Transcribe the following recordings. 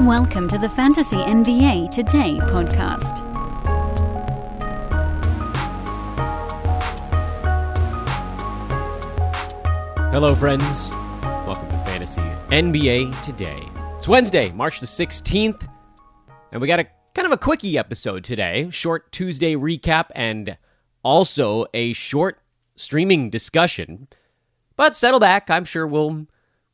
Welcome to the Fantasy NBA Today podcast. Hello, friends. Welcome to Fantasy NBA Today. It's Wednesday, March the 16th, and we got a kind of a quickie episode today. Short Tuesday recap and also a short streaming discussion. But settle back. I'm sure we'll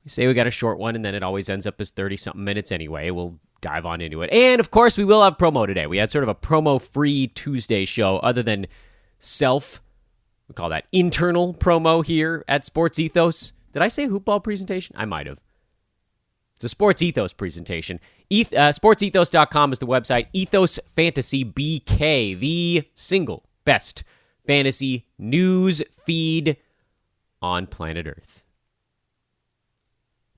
say we got a short one, and then it always ends up as 30-something minutes anyway. We'll dive on into it. And, of course, we will have promo today. We had sort of a promo-free Tuesday show other than we call that internal promo here at Sports Ethos. Did I say hoopball presentation? I might have. It's a Sports Ethos presentation. SportsEthos.com is the website. Ethos Fantasy BK, the single best fantasy news feed on planet Earth.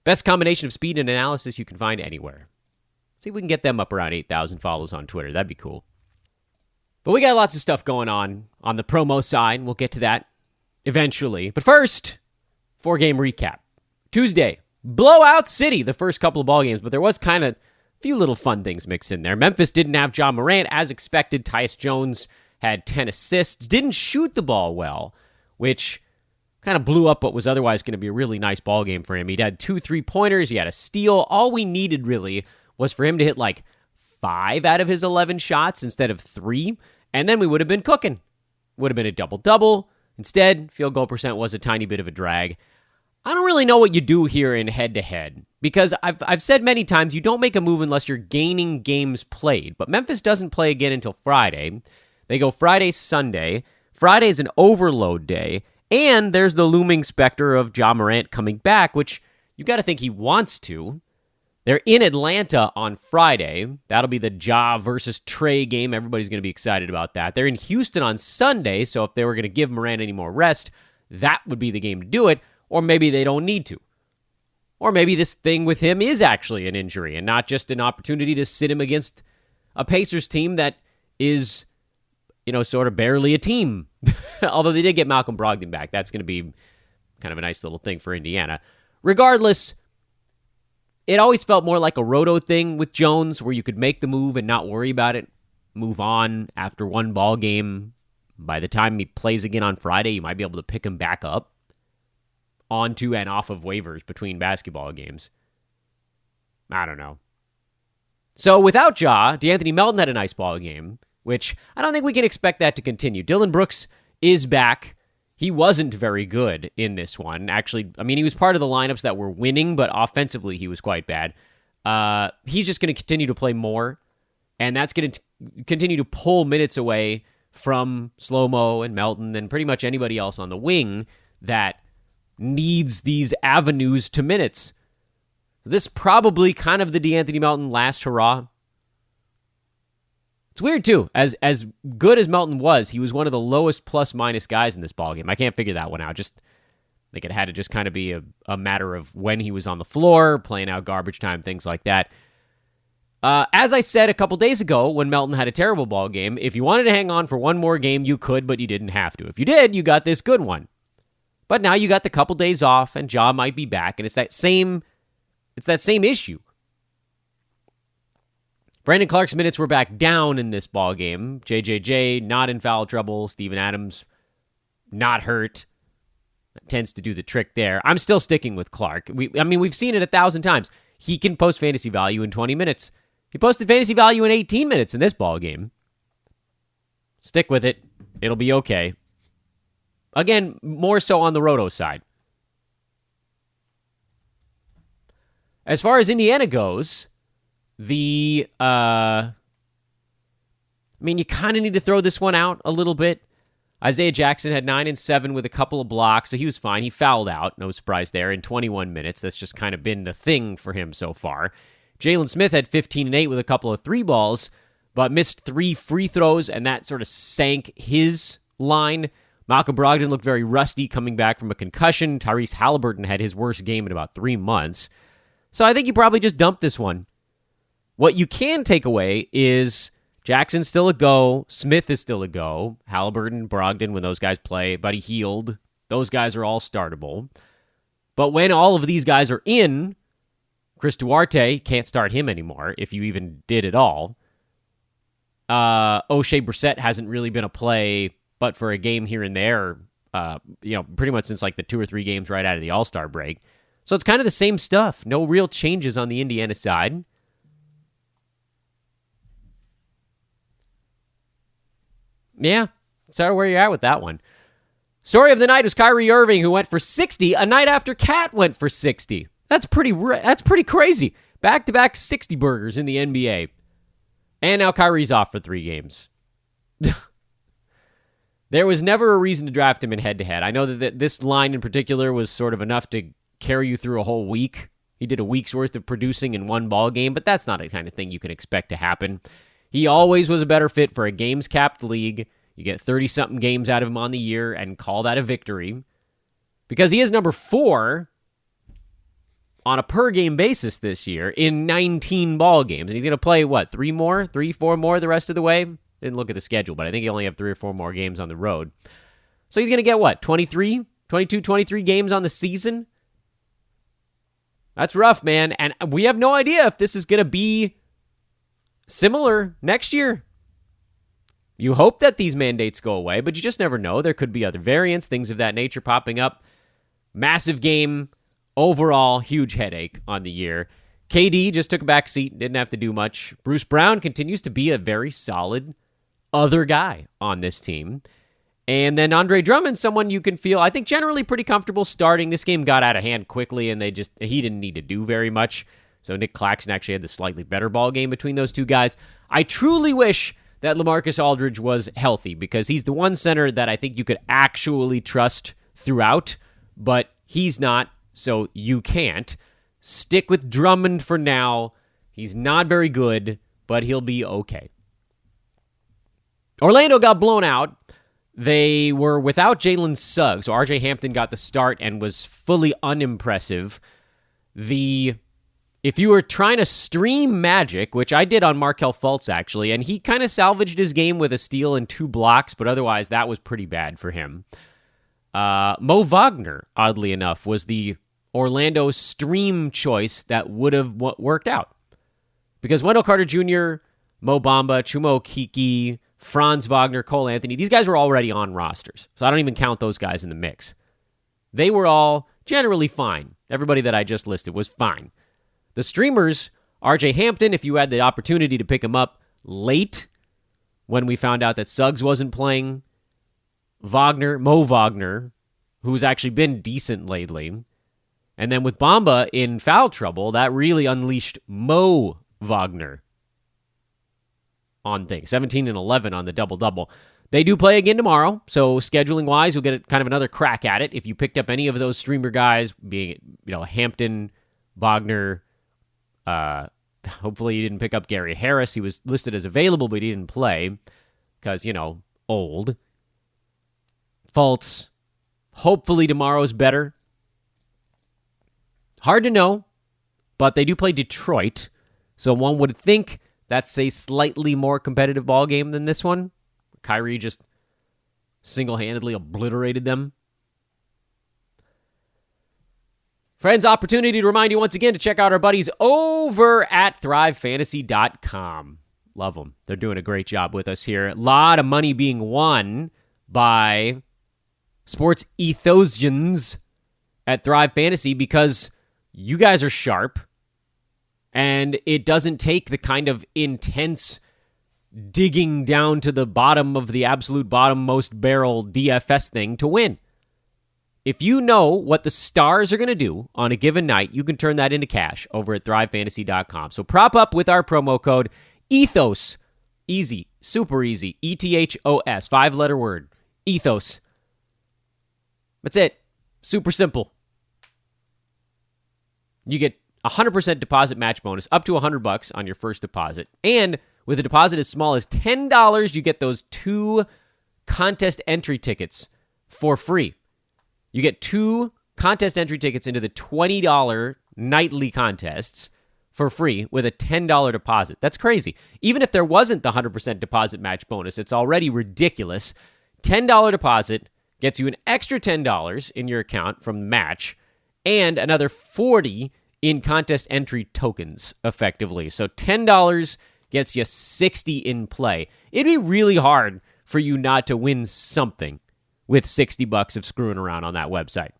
Best combination of speed and analysis you can find anywhere. See if we can get them up around 8,000 follows on Twitter. That'd be cool. But we got lots of stuff going on the promo side. We'll get to that eventually. But first, 4-game recap. Tuesday, blowout city, the first couple of ball games, but there was kind of a few little fun things mixed in there. Memphis didn't have Ja Morant as expected. Tyus Jones had 10 assists, didn't shoot the ball well, which kind of blew up what was otherwise going to be a really nice ball game for him. He had 2 3-pointers, he had a steal. All we needed really was for him to hit like 5 out of his 11 shots instead of 3, and then we would have been cooking. Would have been a double-double. Instead, field goal percent was a tiny bit of a drag. I don't really know what you do here in head-to-head, because I've said many times you don't make a move unless you're gaining games played, but Memphis doesn't play again until Friday. They go Friday, Sunday. Friday's an overload day, and there's the looming specter of Ja Morant coming back, which you got to think he wants to. They're in Atlanta on Friday. That'll be the Ja versus Trey game. Everybody's going to be excited about that. They're in Houston on Sunday, so if they were going to give Morant any more rest, that would be the game to do it, or maybe they don't need to. Or maybe this thing with him is actually an injury and not just an opportunity to sit him against a Pacers team that is, sort of barely a team. Although they did get Malcolm Brogdon back. That's going to be kind of a nice little thing for Indiana. Regardless, it always felt more like a roto thing with Jones where you could make the move and not worry about it. Move on after one ball game. By the time he plays again on Friday, you might be able to pick him back up onto and off of waivers between basketball games. I don't know. So without Ja, DeAnthony Melton had a nice ball game, which I don't think we can expect that to continue. Dylan Brooks is back. He wasn't very good in this one. Actually, he was part of the lineups that were winning, but offensively he was quite bad. He's just going to continue to play more, and that's going to continue to pull minutes away from Slow-Mo and Melton and pretty much anybody else on the wing that needs these avenues to minutes. This probably kind of the DeAnthony Melton last hurrah. It's weird, too. As good as Melton was, he was one of the lowest plus-minus guys in this ballgame. I can't figure that one out. I think it had to just kind of be a matter of when he was on the floor, playing out garbage time, things like that. As I said a couple days ago when Melton had a terrible ball game, if you wanted to hang on for one more game, you could, but you didn't have to. If you did, you got this good one. But now you got the couple days off, and Ja might be back, and it's that same issue. Brandon Clark's minutes were back down in this ballgame. JJJ not in foul trouble. Steven Adams not hurt. That tends to do the trick there. I'm still sticking with Clark. We've seen it 1,000 times. He can post fantasy value in 20 minutes. He posted fantasy value in 18 minutes in this ballgame. Stick with it. It'll be okay. Again, more so on the roto side. As far as Indiana goes, you kind of need to throw this one out a little bit. Isaiah Jackson had 9 and 7 with a couple of blocks, so he was fine. He fouled out, no surprise there, in 21 minutes. That's just kind of been the thing for him so far. Jalen Smith had 15 and 8 with a couple of 3 balls, but missed 3 free throws, and that sort of sank his line. Malcolm Brogdon looked very rusty coming back from a concussion. Tyrese Halliburton had his worst game in about 3 months. So I think you probably just dumped this one. What you can take away is Jackson's still a go. Smith is still a go. Halliburton, Brogdon, when those guys play, Buddy Hield, those guys are all startable. But when all of these guys are in, Chris Duarte, can't start him anymore, if you even did at all. O'Shea Brissett hasn't really been a play, but for a game here and there, pretty much since like the 2 or 3 games right out of the All-Star break. So it's kind of the same stuff. No real changes on the Indiana side. Yeah, so where you're at with that one. Story of the night was Kyrie Irving, who went for 60 a night after Cat went for 60. That's pretty crazy. Back-to-back 60 burgers in the NBA. And now Kyrie's off for 3 games. There was never a reason to draft him in head-to-head. I know that this line in particular was sort of enough to carry you through a whole week. He did a week's worth of producing in one ball game, but that's not the kind of thing you can expect to happen. He always was a better fit for a games-capped league. You get 30-something games out of him on the year and call that a victory. Because he is number 4 on a per-game basis this year in 19 ball games. And he's going to play, 3, 4 more the rest of the way? Didn't look at the schedule, but I think he only have 3 or 4 more games on the road. So he's going to get, 22, 23 games on the season? That's rough, man. And we have no idea if this is going to be similar next year. You hope that these mandates go away, but you just never know. There could be other variants, things of that nature popping up. Massive game. Overall, huge headache on the year. KD just took a back seat, didn't have to do much. Bruce Brown continues to be a very solid other guy on this team. And then Andre Drummond, someone you can feel, I think, generally pretty comfortable starting. This game got out of hand quickly, and he didn't need to do very much. So Nick Claxton actually had the slightly better ball game between those two guys. I truly wish that LaMarcus Aldridge was healthy, because he's the one center that I think you could actually trust throughout, but he's not, so you can't. Stick with Drummond for now. He's not very good, but he'll be okay. Orlando got blown out. They were without Jalen Suggs, so RJ Hampton got the start and was fully unimpressive. If you were trying to stream Magic, which I did on Markelle Fultz, actually, and he kind of salvaged his game with a steal and 2 blocks, but otherwise that was pretty bad for him. Moe Wagner, oddly enough, was the Orlando stream choice that would have worked out. Because Wendell Carter Jr., Mo Bamba, Chuma Okeke, Franz Wagner, Cole Anthony, these guys were already on rosters, so I don't even count those guys in the mix. They were all generally fine. Everybody that I just listed was fine. The streamers, RJ Hampton, if you had the opportunity to pick him up late when we found out that Suggs wasn't playing, Mo Wagner, who's actually been decent lately, and then with Bamba in foul trouble, that really unleashed Moe Wagner on things. 17 and 11 on the double-double. They do play again tomorrow, so scheduling-wise, you'll get kind of another crack at it. If you picked up any of those streamer guys, being Hampton, Wagner, hopefully you didn't pick up Gary Harris. He was listed as available, but he didn't play because, old. Fultz, hopefully tomorrow's better. Hard to know, but they do play Detroit, so one would think that's a slightly more competitive ball game than this one. Kyrie just single-handedly obliterated them. Friends, opportunity to remind you once again to check out our buddies over at ThriveFantasy.com. Love them. They're doing a great job with us here. A lot of money being won by sports ethosians at Thrive Fantasy because you guys are sharp, and it doesn't take the kind of intense digging down to the bottom of the absolute bottommost barrel DFS thing to win. If you know what the stars are going to do on a given night, you can turn that into cash over at ThriveFantasy.com. So prop up with our promo code ETHOS. Easy, super easy. ETHOS, 5-letter word. ETHOS. That's it. Super simple. You get 100% deposit match bonus up to $100 on your first deposit. And with a deposit as small as $10, you get those 2 contest entry tickets for free. You get 2 contest entry tickets into the $20 nightly contests for free with a $10 deposit. That's crazy. Even if there wasn't the 100% deposit match bonus, it's already ridiculous. $10 deposit gets you an extra $10 in your account from the match and another $40 in contest entry tokens, effectively. So $10 gets you 60 in play. It'd be really hard for you not to win something with $60 of screwing around on that website.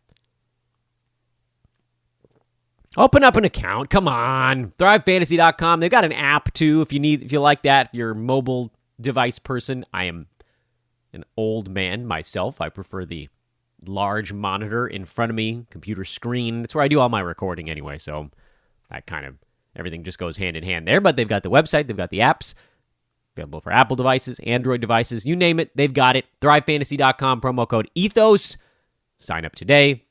Open up an account. Come on. ThriveFantasy.com. They've got an app, too, if you like that. If you're a mobile device person. I am an old man myself. I prefer the large monitor in front of me, computer screen. That's where I do all my recording anyway, so that kind of, everything just goes hand in hand there. But they've got the website. They've got the apps. Available for Apple devices, Android devices, you name it, they've got it. ThriveFantasy.com, promo code ETHOS. Sign up today.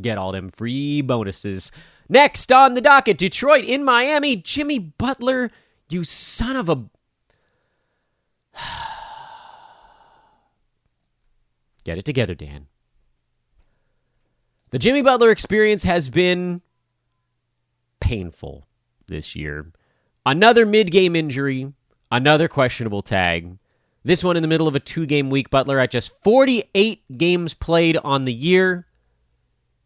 Get all them free bonuses. Next on the docket, Detroit in Miami. Jimmy Butler, you son of a... Get it together, Dan. The Jimmy Butler experience has been painful this year. Another mid-game injury, another questionable tag. This one in the middle of a 2-game week. Butler at just 48 games played on the year.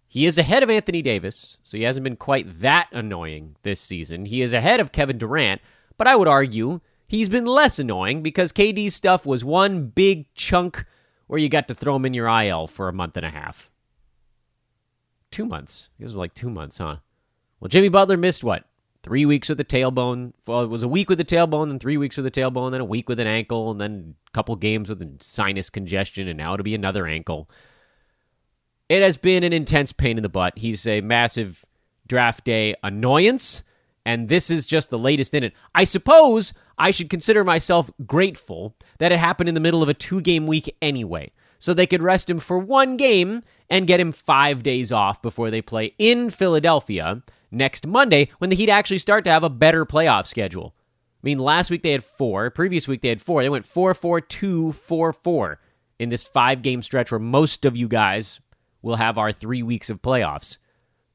He is ahead of Anthony Davis, so he hasn't been quite that annoying this season. He is ahead of Kevin Durant, but I would argue he's been less annoying because KD's stuff was one big chunk where you got to throw him in your IL for a month and a half. 2 months. It was like 2 months, huh? Well, Jimmy Butler missed what? 3 weeks with a tailbone. Well, it was a week with a tailbone, then 3 weeks with a tailbone, then a week with an ankle, and then a couple games with a sinus congestion, and now it'll be another ankle. It has been an intense pain in the butt. He's a massive draft day annoyance, and this is just the latest in it. I suppose I should consider myself grateful that it happened in the middle of a 2-game week anyway, so they could rest him for 1 game and get him 5 days off before they play in Philadelphia next Monday, when the Heat actually start to have a better playoff schedule. I mean, last week they had 4. Previous week they had 4. They went 4-4-2, 4-4 in this 5-game stretch where most of you guys will have our 3 weeks of playoffs.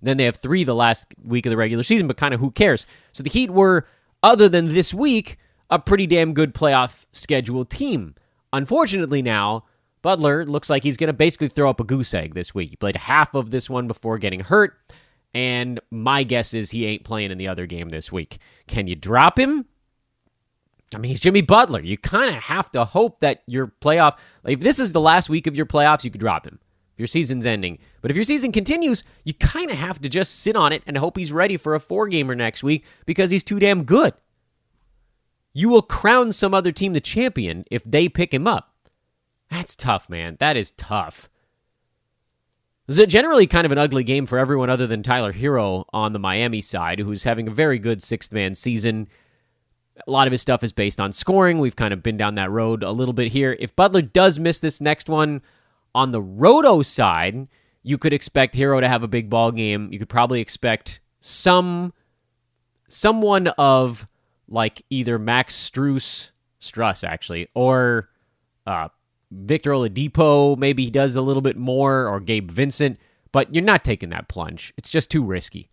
Then they have 3 the last week of the regular season, but kind of who cares? So the Heat were, other than this week, a pretty damn good playoff schedule team. Unfortunately now, Butler looks like he's going to basically throw up a goose egg this week. He played half of this one before getting hurt, and my guess is he ain't playing in the other game this week. Can you drop him? I mean, he's Jimmy Butler. You kind of have to hope that your playoff... Like, if this is the last week of your playoffs, you could drop him. Your season's ending. But if your season continues, you kind of have to just sit on it and hope he's ready for a 4-gamer next week because he's too damn good. You will crown some other team the champion if they pick him up. That's tough, man. That is tough. This is generally kind of an ugly game for everyone other than Tyler Hero on the Miami side, who's having a very good sixth-man season. A lot of his stuff is based on scoring. We've kind of been down that road a little bit here. If Butler does miss this next one, on the Roto side, you could expect Hero to have a big ball game. You could probably expect someone of like either Max Struss actually, or Victor Oladipo. Maybe he does a little bit more, or Gabe Vincent. But you're not taking that plunge. It's just too risky.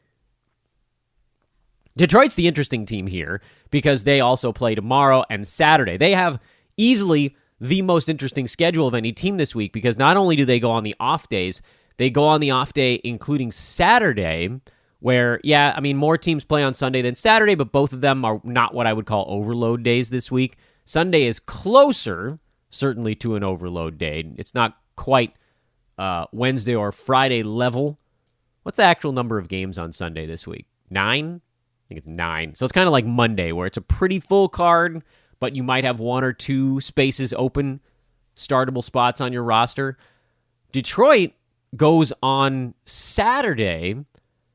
Detroit's the interesting team here because they also play tomorrow and Saturday. They have easily the most interesting schedule of any team this week because not only do they go on the off days, they go on the off day including Saturday, where, yeah, I mean, more teams play on Sunday than Saturday, but both of them are not what I would call overload days this week. Sunday is closer, certainly, to an overload day. It's not quite Wednesday or Friday level. What's the actual number of games on Sunday this week? 9? I think it's 9. So it's kind of like Monday, where it's a pretty full card, but you might have 1 or 2 spaces open, startable spots on your roster. Detroit goes on Saturday,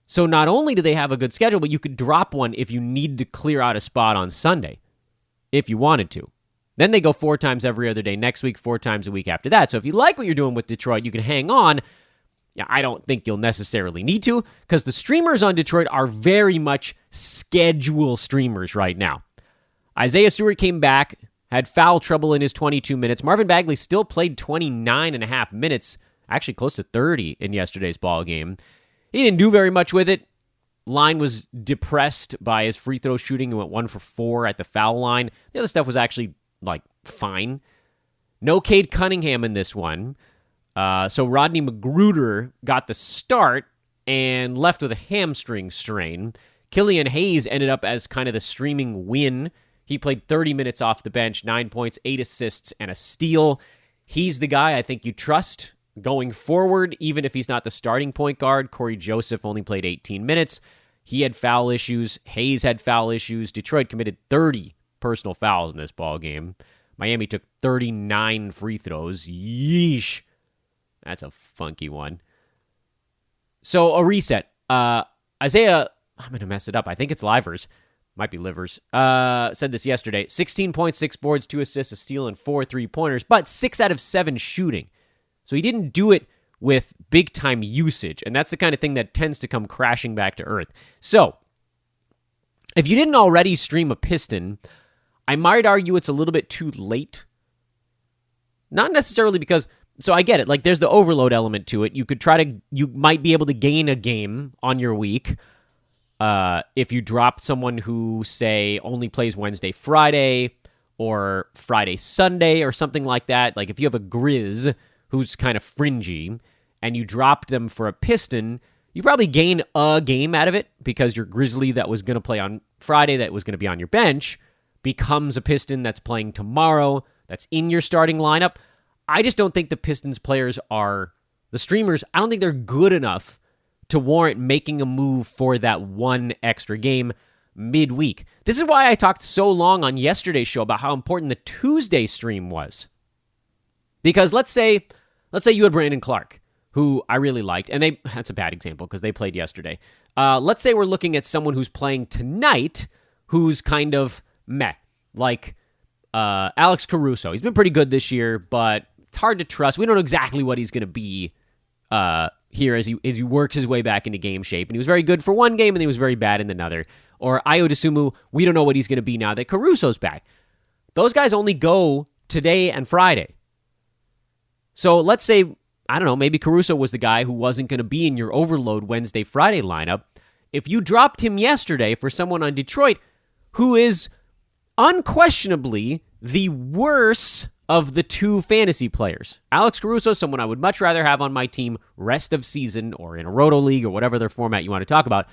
so not only do they have a good schedule, but you could drop one if you need to clear out a spot on Sunday, if you wanted to. Then they go 4 times every other day next week, 4 times a week after that. So if you like what you're doing with Detroit, you can hang on. Yeah, I don't think you'll necessarily need to, because the streamers on Detroit are very much schedule streamers right now. Isaiah Stewart came back, had foul trouble in his 22 minutes. Marvin Bagley still played 29 and a half minutes, actually close to 30 in yesterday's ball game. He didn't do very much with it. Line was depressed by his free throw shooting and went 1 for 4 at the foul line. The other stuff was actually, fine. No Cade Cunningham in this one. So Rodney Magruder got the start, and left with a hamstring strain. Killian Hayes ended up as kind of the streaming win. He played 30 minutes off the bench, 9 points, 8 assists, and a steal. He's the guy I think you trust going forward, even if he's not the starting point guard. Corey Joseph only played 18 minutes. He had foul issues. Hayes had foul issues. Detroit committed 30 personal fouls in this ball game. Miami took 39 free throws. Yeesh. That's a funky one. So a reset. Isaiah, I'm going to mess it up. I think it's Livers. Might be Livers. Said this yesterday. 16 points, 6 boards, 2 assists, a steal, and 4 3-pointers, but 6 out of 7 shooting. So he didn't do it with big-time usage, and that's the kind of thing that tends to come crashing back to earth. So, if you didn't already stream a Piston, I might argue it's a little bit too late. Not necessarily because, so I get it, like there's the overload element to it. You might be able to gain a game on your week if you dropped someone who, say, only plays Wednesday, Friday, or Friday, Sunday, or something like that. Like if you have a Grizz who's kind of fringy, and you dropped them for a Piston, you probably gain a game out of it because your Grizzly that was going to play on Friday, that was going to be on your bench, becomes a Piston that's playing tomorrow, that's in your starting lineup. I just don't think the Pistons players are, the streamers, I don't think they're good enough to warrant making a move for that one extra game midweek. This is why I talked so long on yesterday's show about how important the Tuesday stream was. Because let's say you had Brandon Clark, who I really liked, and that's a bad example because they played yesterday. Let's say we're looking at someone who's playing tonight who's kind of meh, like Alex Caruso. He's been pretty good this year, but it's hard to trust. We don't know exactly what he's going to be here as he works his way back into game shape, and he was very good for one game, and he was very bad in another. Or Ayo Dosunmu, we don't know what he's going to be now that Caruso's back. Those guys only go today and Friday. So let's say, I don't know, maybe Caruso was the guy who wasn't going to be in your overload Wednesday, Friday lineup. If you dropped him yesterday for someone on Detroit who is unquestionably the worst of the two fantasy players. Alex Caruso, someone I would much rather have on my team rest of season or in a roto league or whatever their format you want to talk about,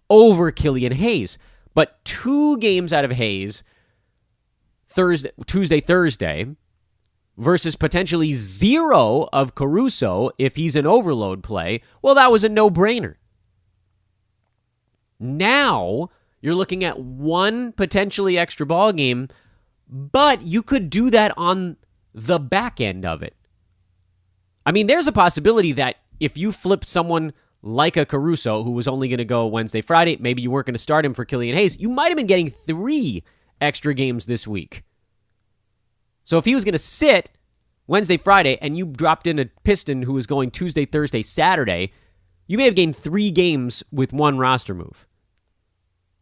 over Killian Hayes. But 2 games out of Hayes, Tuesday, Thursday, versus potentially 0 of Caruso if he's an overload play, well, that was a no-brainer. Now, you're looking at 1 potentially extra ball game, but you could do that on the back end of it. I mean, there's a possibility that if you flipped someone like a Caruso who was only going to go Wednesday, Friday, maybe you weren't going to start him for Killian Hayes, you might have been getting 3 extra games this week. So if he was going to sit Wednesday, Friday, and you dropped in a Piston who was going Tuesday, Thursday, Saturday, you may have gained 3 games with 1 roster move,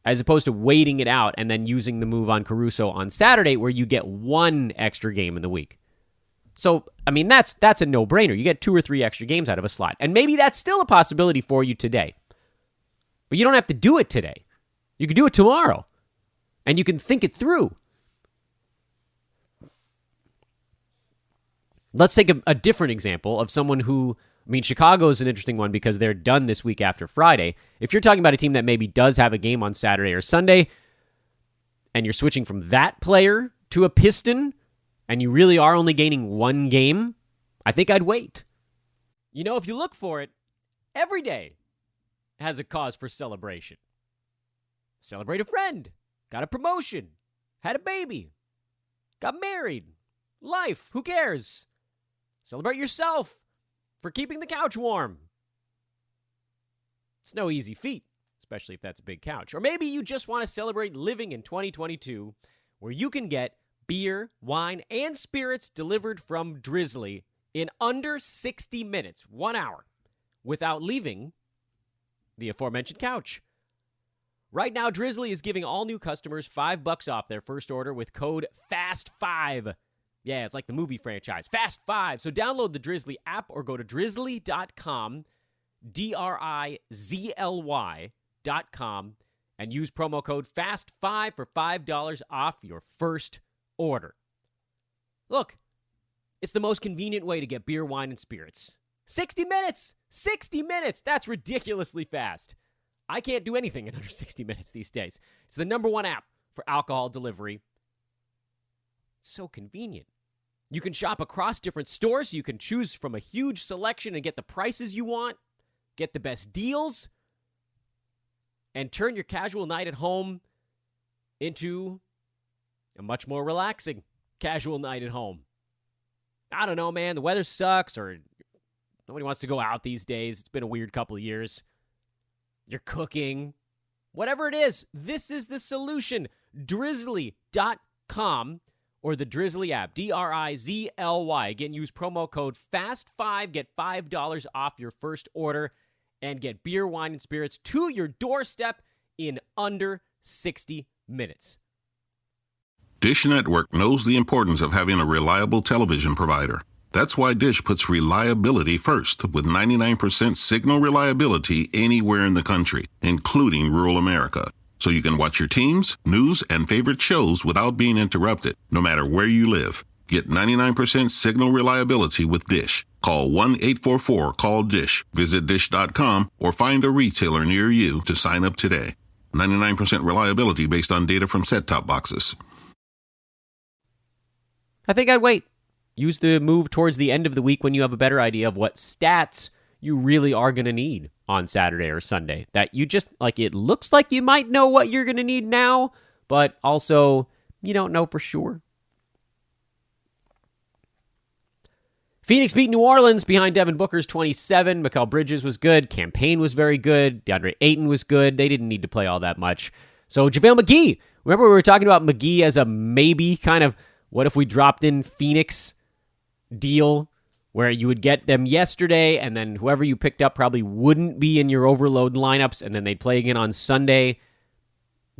as opposed to waiting it out and then using the move on Caruso on Saturday where you get 1 extra game in the week. So, I mean, that's a no-brainer. You get 2 or 3 extra games out of a slot. And maybe that's still a possibility for you today. But you don't have to do it today. You can do it tomorrow. And you can think it through. Let's take a different example of someone who, I mean, Chicago is an interesting one because they're done this week after Friday. If you're talking about a team that maybe does have a game on Saturday or Sunday, and you're switching from that player to a Piston, and you really are only gaining 1 game, I think I'd wait. You know, if you look for it, every day has a cause for celebration. Celebrate a friend, got a promotion, had a baby, got married, life, who cares? Celebrate yourself for keeping the couch warm. It's no easy feat, especially if that's a big couch. Or maybe you just want to celebrate living in 2022, where you can get beer, wine, and spirits delivered from Drizzly in under 60 minutes, 1 hour, without leaving the aforementioned couch. Right now, Drizzly is giving all new customers $5 off their first order with code FAST5. Yeah, it's like the movie franchise, Fast 5. So download the Drizzly app or go to drizzly.com, DRIZLY.com, and use promo code FAST5 for $5 off your first order. Look, it's the most convenient way to get beer, wine, and spirits. 60 minutes! 60 minutes! That's ridiculously fast. I can't do anything in under 60 minutes these days. It's the number one app for alcohol delivery. It's so convenient. You can shop across different stores. You can choose from a huge selection and get the prices you want, get the best deals, and turn your casual night at home into a much more relaxing casual night at home. I don't know, man. The weather sucks, or nobody wants to go out these days. It's been a weird couple of years. You're cooking. Whatever it is, this is the solution. Drizzly.com or the Drizzly app. DRIZLY. Again, use promo code FAST5. Get $5 off your first order and get beer, wine, and spirits to your doorstep in under 60 minutes. Dish Network knows the importance of having a reliable television provider. That's why Dish puts reliability first, with 99% signal reliability anywhere in the country, including rural America. So you can watch your teams, news, and favorite shows without being interrupted, no matter where you live. Get 99% signal reliability with Dish. Call 1-844-CALL-DISH. Visit Dish.com or find a retailer near you to sign up today. 99% reliability based on data from set-top boxes. I think I'd wait. Use the move towards the end of the week when you have a better idea of what stats you really are going to need on Saturday or Sunday. That you just, like, it looks like you might know what you're going to need now, but also you don't know for sure. Phoenix beat New Orleans behind Devin Booker's 27. Mikal Bridges was good. Campaign was very good. DeAndre Ayton was good. They didn't need to play all that much. So JaVale McGee. Remember we were talking about McGee as a maybe kind of what if we dropped in Phoenix deal where you would get them yesterday and then whoever you picked up probably wouldn't be in your overload lineups and then they'd play again on Sunday.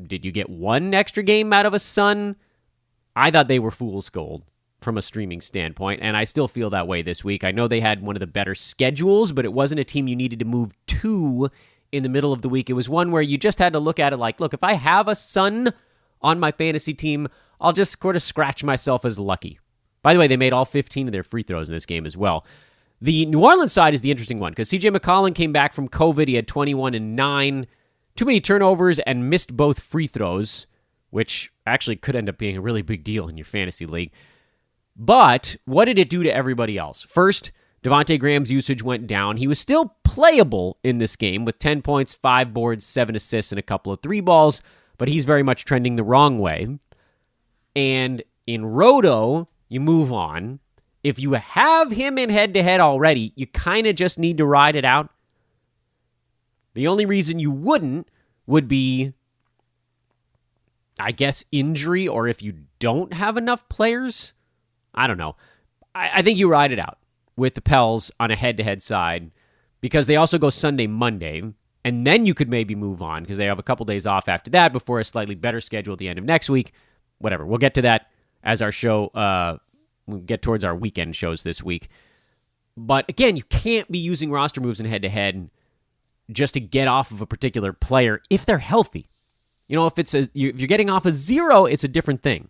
Did you get one extra game out of a Sun? I thought they were fool's gold from a streaming standpoint, and I still feel that way this week. I know they had one of the better schedules, but it wasn't a team you needed to move to in the middle of the week. It was one where you just had to look at it like, look, if I have a Sun on my fantasy team, I'll just sort of scratch myself as lucky. By the way, they made all 15 of their free throws in this game as well. The New Orleans side is the interesting one because CJ McCollum came back from COVID. He had 21 and 9, too many turnovers, and missed both free throws, which actually could end up being a really big deal in your fantasy league. But what did it do to everybody else? First, Devante Graham's usage went down. He was still playable in this game with 10 points, 5 boards, 7 assists, and a couple of 3 balls, but he's very much trending the wrong way. And in Roto, you move on. If you have him in head-to-head already, you kind of just need to ride it out. The only reason you wouldn't would be, I guess, injury, or if you don't have enough players. I don't know. I think you ride it out with the Pels on a head-to-head side because they also go Sunday, Monday, and then you could maybe move on because they have a couple days off after that before a slightly better schedule at the end of next week. Whatever. We'll get to that as our show, we'll get towards our weekend shows this week. But again, you can't be using roster moves in head-to-head just to get off of a particular player if they're healthy. You know, if you're getting off a 0, it's a different thing.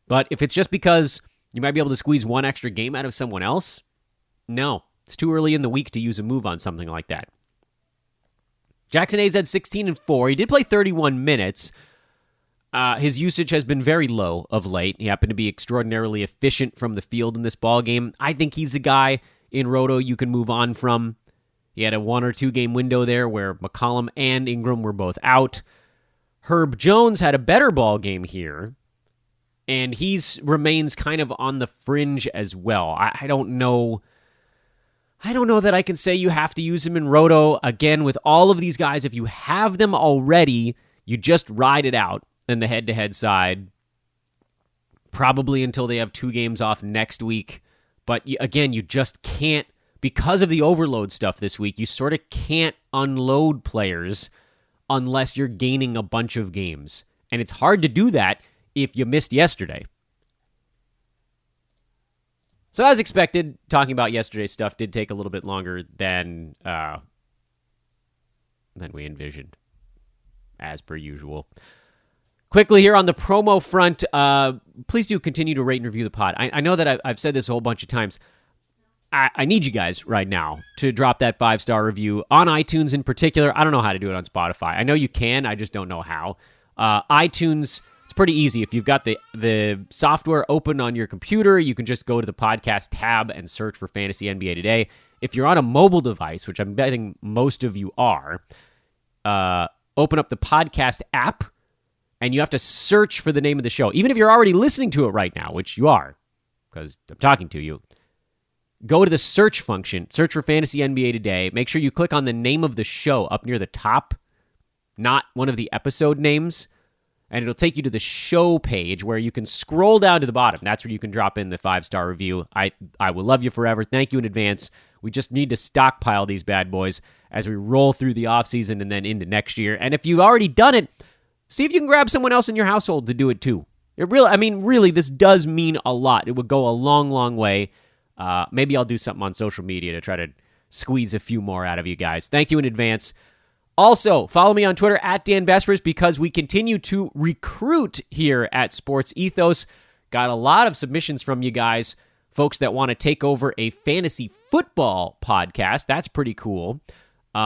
But if it's just because you might be able to squeeze one extra game out of someone else, no. It's too early in the week to use a move on something like that. Jackson Hayes had 16 and 4. He did play 31 minutes. His usage has been very low of late. He happened to be extraordinarily efficient from the field in this ballgame. I think he's a guy in Roto you can move on from. He had a 1 or 2 game window there where McCollum and Ingram were both out. Herb Jones had a better ballgame here. And he remains kind of on the fringe as well. I don't know. I don't know that I can say you have to use him in Roto. Again, with all of these guys, if you have them already, you just ride it out in the head-to-head side. Probably until they have 2 games off next week. But again, you just can't, because of the overload stuff this week, you sort of can't unload players unless you're gaining a bunch of games. And it's hard to do that if you missed yesterday. So as expected, talking about yesterday's stuff did take a little bit longer than we envisioned, as per usual. Quickly here on the promo front, please do continue to rate and review the pod. I know that I've said this a whole bunch of times. I need you guys right now to drop that 5-star review on iTunes in particular. I don't know how to do it on Spotify. I know you can. I just don't know how. iTunes, it's pretty easy. If you've got the software open on your computer, you can just go to the podcast tab and search for Fantasy NBA Today. If you're on a mobile device, which I'm betting most of you are, open up the podcast app, and you have to search for the name of the show. Even if you're already listening to it right now, which you are, because I'm talking to you, go to the search function, search for Fantasy NBA Today. Make sure you click on the name of the show up near the top, not one of the episode names, and it'll take you to the show page where you can scroll down to the bottom. That's where you can drop in the 5-star review. I will love you forever. Thank you in advance. We just need to stockpile these bad boys as we roll through the offseason and then into next year. And if you've already done it, see if you can grab someone else in your household to do it too. Really, this does mean a lot. It would go a long, long way. Maybe I'll do something on social media to try to squeeze a few more out of you guys. Thank you in advance. Also, follow me on Twitter at Dan Vespers because we continue to recruit here at Sports Ethos. Got a lot of submissions from you guys, folks that want to take over a fantasy football podcast. That's pretty cool. We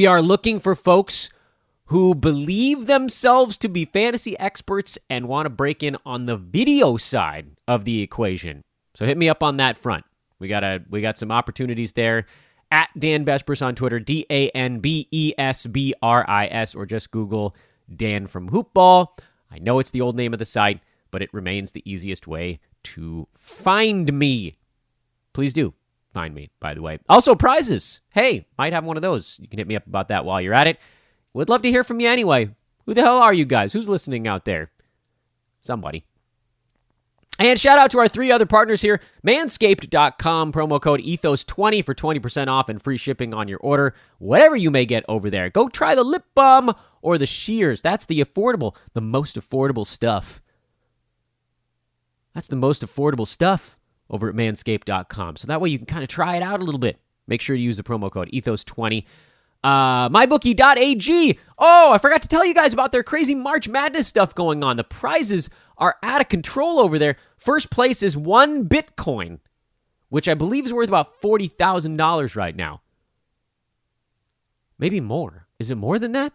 are looking for folks who believe themselves to be fantasy experts and want to break in on the video side of the equation. So hit me up on that front. We got some opportunities there. At Dan Vespers on Twitter, DanBesbris, or just Google Dan from Hoopball. I know it's the old name of the site, but it remains the easiest way to find me. Please do find me, by the way. Also, prizes. Hey, might have one of those. You can hit me up about that while you're at it. Would love to hear from you anyway. Who the hell are you guys? Who's listening out there? Somebody. And shout out to our 3 other partners here. Manscaped.com, promo code ETHOS20 for 20% off and free shipping on your order. Whatever you may get over there. Go try the lip balm or the shears. That's the most affordable stuff. That's the most affordable stuff over at manscaped.com. So that way you can kind of try it out a little bit. Make sure to use the promo code ETHOS20. MyBookie.ag. Oh, I forgot to tell you guys about their crazy March Madness stuff going on. The prizes are out of control over there. First place is 1 Bitcoin, which I believe is worth about $40,000 right now. Maybe more. Is it more than that?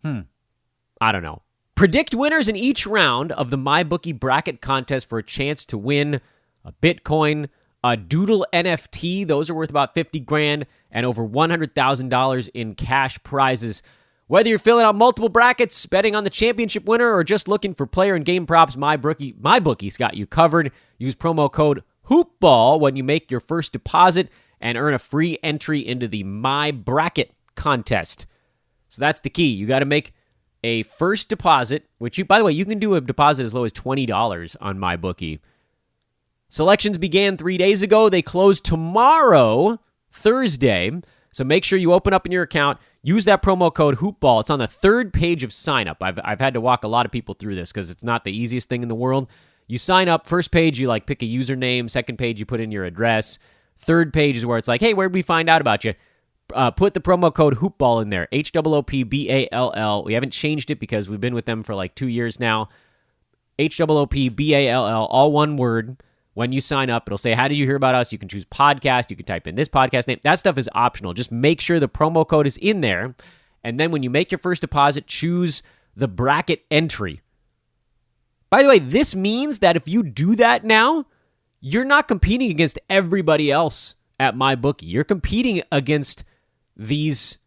I don't know. Predict winners in each round of the MyBookie bracket contest for a chance to win a Bitcoin, a Doodle NFT. Those are worth about $50,000 and over $100,000 in cash prizes. Whether you're filling out multiple brackets, betting on the championship winner, or just looking for player and game props, MyBookie's got you covered. Use promo code HOOPBALL when you make your first deposit and earn a free entry into the My Bracket contest. So that's the key. You got to make a first deposit, which, by the way, you can do a deposit as low as $20 on MyBookie. Selections began 3 days ago. They close tomorrow, Thursday. So make sure you open up in your account. Use that promo code HOOPBALL. It's on the 3rd page of sign up. I've had to walk a lot of people through this because it's not the easiest thing in the world. You sign up. First page, you pick a username. 2nd page, you put in your address. 3rd page is where it's hey, where did we find out about you? Put the promo code HOOPBALL in there. HOOPBALL. We haven't changed it because we've been with them for 2 years now. HOOPBALL, all one word. When you sign up, it'll say, how did you hear about us? You can choose podcast. You can type in this podcast name. That stuff is optional. Just make sure the promo code is in there. And then when you make your first deposit, choose the bracket entry. By the way, this means that if you do that now, you're not competing against everybody else at MyBookie. You're competing against these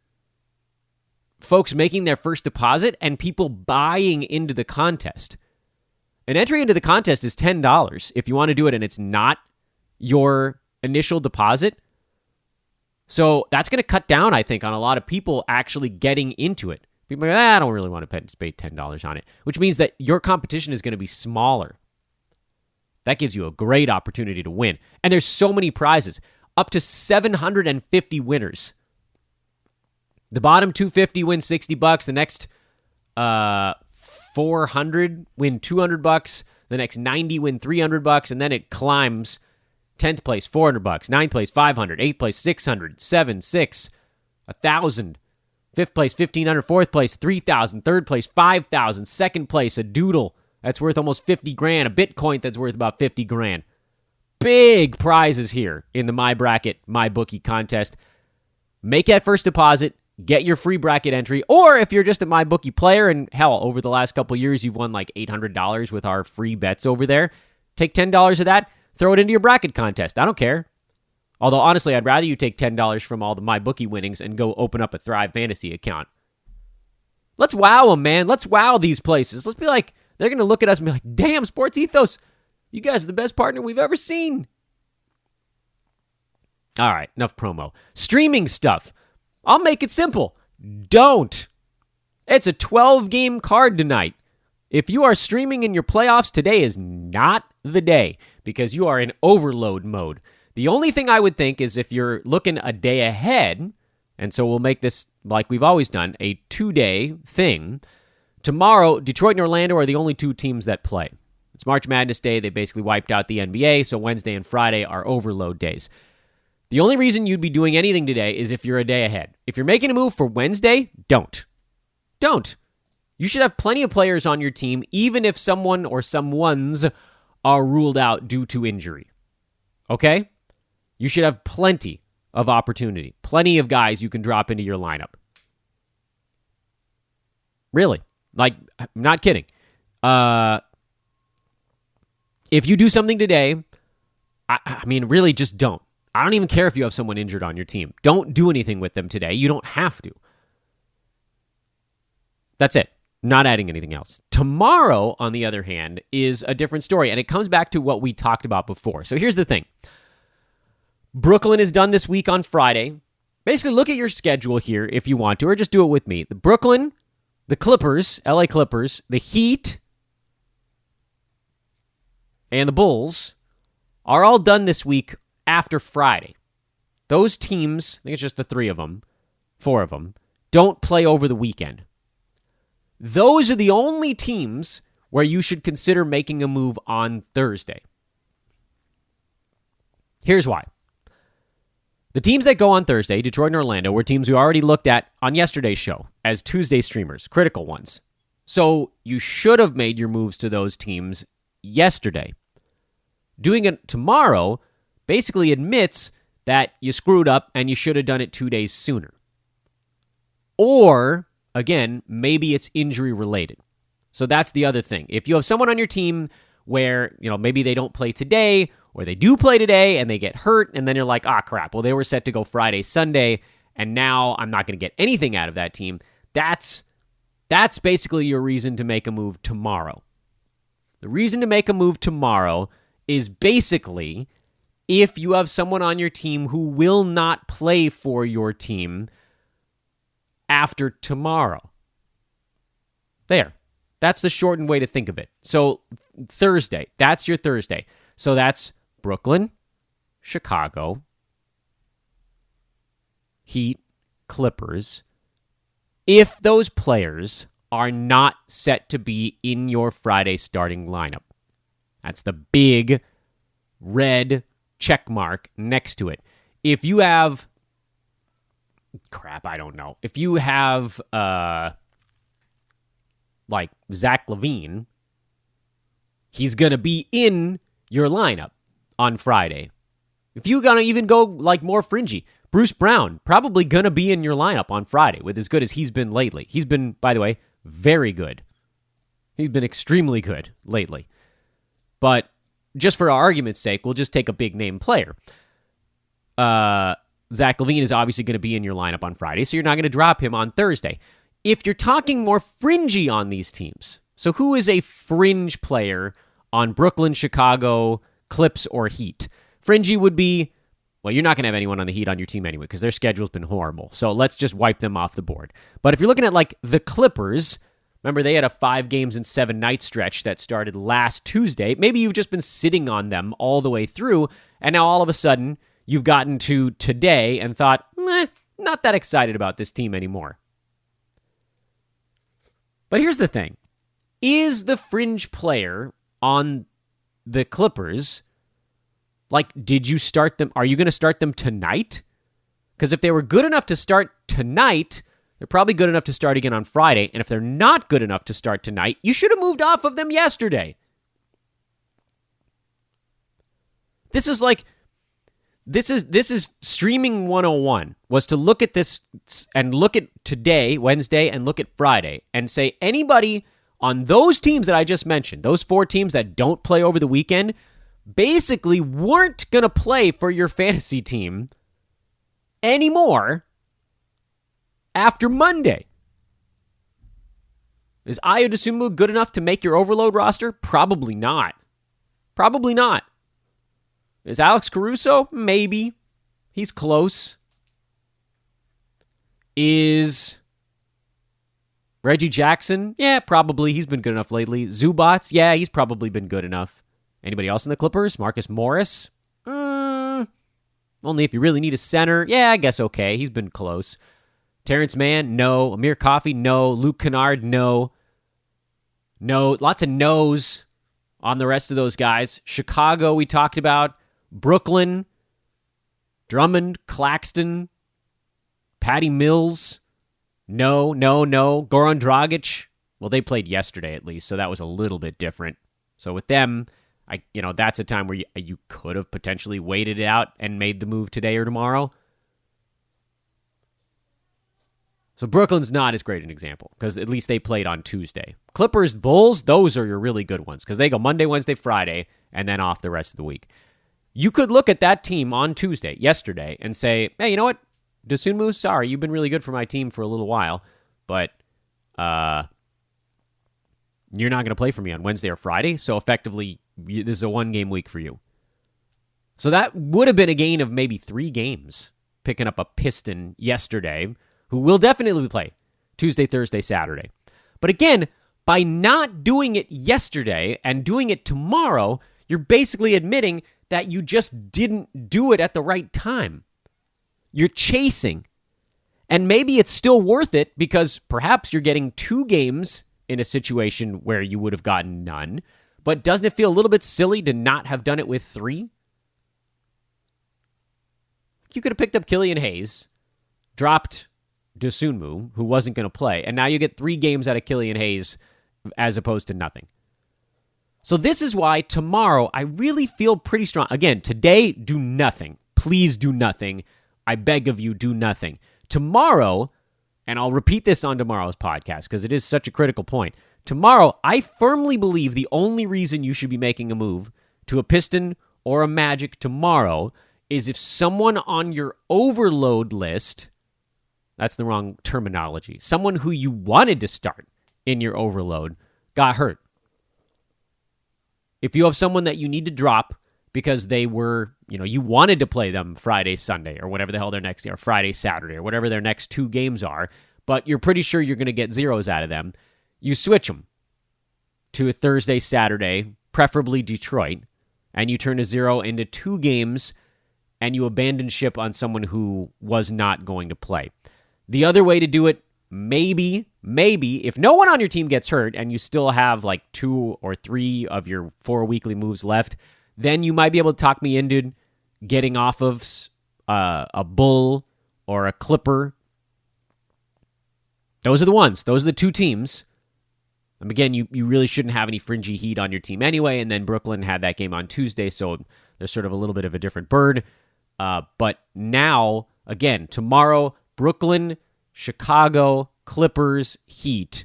folks making their first deposit and people buying into the contest. An entry into the contest is $10 if you want to do it and it's not your initial deposit. So that's going to cut down, I think, on a lot of people actually getting into it. People are I don't really want to spend $10 on it, which means that your competition is going to be smaller. That gives you a great opportunity to win. And there's so many prizes, up to 750 winners. The bottom 250 win $60. The next 400 win $200. The next 90 win $300, and then it climbs. 10th place $400, 9th place $500, 8th place $600, 7, 6, 1,000. Fifth place, 1,500. Fourth place, 3,000. Third place, 5,000. Second place, a doodle that's worth almost 50 grand. A Bitcoin that's worth about 50 grand. Big prizes here in the My Bracket, My Bookie contest. Make that first deposit. Get your free bracket entry. Or if you're just a My Bookie player, and hell, over the last couple of years, you've won like $800 with our free bets over there. Take $10 of that, throw it into your bracket contest. I don't care. Although, honestly, I'd rather you take $10 from all the My Bookie winnings and go open up a Thrive Fantasy account. Let's wow them, man. Let's wow these places. Let's be like, they're going to look at us and be like, damn, Sports Ethos, you guys are the best partner we've ever seen. All right, enough promo. Streaming stuff. I'll make it simple. Don't. It's a 12-game card tonight. If you are streaming in your playoffs, today is not the day because you are in overload mode. The only thing I would think is if you're looking a day ahead, and so we'll make this, like we've always done, a 2-day thing. Tomorrow, Detroit and Orlando are the only two teams that play. It's March Madness Day. They basically wiped out the NBA, so Wednesday and Friday are overload days. The only reason you'd be doing anything today is if you're a day ahead. If you're making a move for Wednesday, don't. Don't. You should have plenty of players on your team, even if someone or someones are ruled out due to injury. Okay? You should have plenty of opportunity. Plenty of guys you can drop into your lineup. Really. Like, I'm not kidding. If you do something today, I mean, really just don't. I don't even care if you have someone injured on your team. Don't do anything with them today. You don't have to. That's it. Not adding anything else. Tomorrow, on the other hand, is a different story, and it comes back to what we talked about before. So here's the thing. Brooklyn is done this week on Friday. Basically, look at your schedule here if you want to, or just do it with me. The Brooklyn, the Clippers, LA Clippers, the Heat, and the Bulls are all done this week after Friday. Those teams, I think it's just the 4 of them, don't play over the weekend. Those are the only teams where you should consider making a move on Thursday. Here's why. The teams that go on Thursday, Detroit and Orlando, were teams we already looked at on yesterday's show as Tuesday streamers, critical ones. So you should have made your moves to those teams yesterday. Doing it tomorrow basically admits that you screwed up and you should have done it 2 days sooner. Or, again, maybe it's injury related. So that's the other thing. If you have someone on your team where, maybe they don't play today, or they do play today and they get hurt, and then you're like, crap, well, they were set to go Friday, Sunday, and now I'm not going to get anything out of that team. That's basically your reason to make a move tomorrow. The reason to make a move tomorrow is basically if you have someone on your team who will not play for your team after tomorrow. There. That's the shortened way to think of it. So Thursday, that's your Thursday. So that's Brooklyn, Chicago, Heat, Clippers. If those players are not set to be in your Friday starting lineup. That's the big red check mark next to it. If you have, I don't know. If you have, like Zach Levine, he's going to be in your lineup on Friday. If you're going to even go like more fringy, Bruce Brown, probably going to be in your lineup on Friday with as good as he's been lately. He's been, by the way, very good. He's been extremely good lately. But just for our argument's sake, we'll just take a big name player. Zach Levine is obviously going to be in your lineup on Friday, so you're not going to drop him on Thursday. If you're talking more fringy on these teams, so who is a fringe player on Brooklyn, Chicago, Clips, or Heat? Fringy would be, well, you're not going to have anyone on the Heat on your team anyway because their schedule's been horrible. So let's just wipe them off the board. But if you're looking at like the Clippers, remember they had a 5 games and 7 night stretch that started last Tuesday. Maybe you've just been sitting on them all the way through, and now all of a sudden you've gotten to today and thought, not that excited about this team anymore. But here's the thing. Is the fringe player on the Clippers, like, did you start them? Are you going to start them tonight? Because if they were good enough to start tonight, they're probably good enough to start again on Friday. And if they're not good enough to start tonight, you should have moved off of them yesterday. This is streaming 101, was to look at this and look at today, Wednesday, and look at Friday and say anybody on those teams that I just mentioned, those 4 teams that don't play over the weekend, basically weren't going to play for your fantasy team anymore after Monday. Is Ayo Dosunmu good enough to make your overload roster? Probably not. Probably not. Is Alex Caruso? Maybe. He's close. Is Reggie Jackson? Yeah, probably. He's been good enough lately. Zubats? Yeah, he's probably been good enough. Anybody else in the Clippers? Marcus Morris? Only if you really need a center. Yeah, I guess okay. He's been close. Terrence Mann? No. Amir Coffey? No. Luke Kennard? No. No. Lots of no's on the rest of those guys. Chicago, we talked about. Brooklyn, Drummond, Claxton, Patty Mills, no. Goran Dragic, well, they played yesterday at least, so that was a little bit different. So with them, that's a time where you could have potentially waited it out and made the move today or tomorrow. So Brooklyn's not as great an example, because at least they played on Tuesday. Clippers, Bulls, those are your really good ones, because they go Monday, Wednesday, Friday, and then off the rest of the week. You could look at that team on Tuesday, yesterday, and say, hey, you know what? Dosunmu, sorry, you've been really good for my team for a little while, but you're not going to play for me on Wednesday or Friday, so effectively, this is a one-game week for you. So that would have been a gain of maybe 3 games, picking up a Piston yesterday, who will definitely play Tuesday, Thursday, Saturday. But again, by not doing it yesterday and doing it tomorrow, you're basically admitting that you just didn't do it at the right time. You're chasing. And maybe it's still worth it because perhaps you're getting 2 games in a situation where you would have gotten none. But doesn't it feel a little bit silly to not have done it with 3? You could have picked up Killian Hayes, dropped Dosunmu, who wasn't going to play, and now you get 3 games out of Killian Hayes as opposed to nothing. So this is why tomorrow I really feel pretty strong. Again, today, do nothing. Please do nothing. I beg of you, do nothing. Tomorrow, and I'll repeat this on tomorrow's podcast because it is such a critical point. Tomorrow, I firmly believe the only reason you should be making a move to a Piston or a Magic tomorrow is if someone on your overload list, that's the wrong terminology, someone who you wanted to start in your overload got hurt. If you have someone that you need to drop because they were, you wanted to play them Friday, Sunday, or whatever the hell their next, or Friday, Saturday, or whatever their next 2 games are, but you're pretty sure you're going to get zeros out of them, you switch them to a Thursday, Saturday, preferably Detroit, and you turn a 0 into 2 games, and you abandon ship on someone who was not going to play. The other way to do it, maybe, if no one on your team gets hurt and you still have like 2 or 3 of your 4 weekly moves left, then you might be able to talk me into getting off of a Bull or a Clipper. Those are the ones. Those are the 2 teams. And again, you really shouldn't have any fringy heat on your team anyway, and then Brooklyn had that game on Tuesday, so there's sort of a little bit of a different bird. But now, again, tomorrow, Brooklyn, Chicago, Clippers, Heat.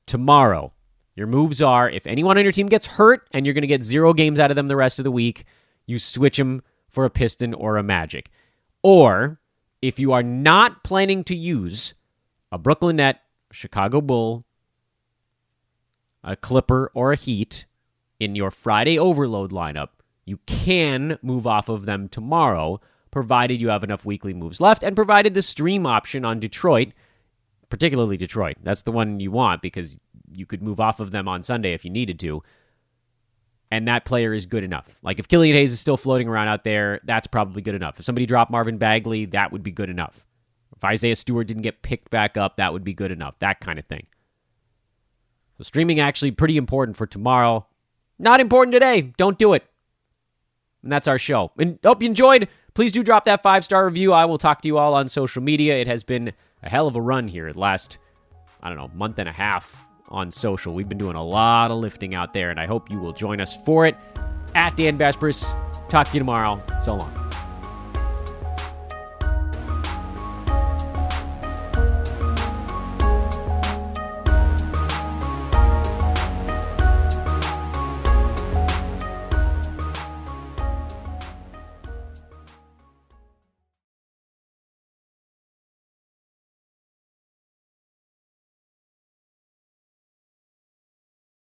Tomorrow, your moves are, if anyone on your team gets hurt and you're going to get 0 games out of them the rest of the week, you switch them for a Piston or a Magic. Or, if you are not planning to use a Brooklyn Net, Chicago Bull, a Clipper, or a Heat in your Friday overload lineup, you can move off of them tomorrow, provided you have enough weekly moves left, and provided the stream option on Detroit, particularly Detroit. That's the one you want because you could move off of them on Sunday if you needed to, and that player is good enough. Like if Killian Hayes is still floating around out there, that's probably good enough. If somebody dropped Marvin Bagley, that would be good enough. If Isaiah Stewart didn't get picked back up, that would be good enough. That kind of thing. So streaming actually pretty important for tomorrow. Not important today. Don't do it. And that's our show. And hope you enjoyed. please do drop that 5-star review. I will talk to you all on social media. It has been a hell of a run here the last, month and a half on social. We've been doing a lot of lifting out there, and I hope you will join us for it. At Dan Vespers. Talk to you tomorrow. So long.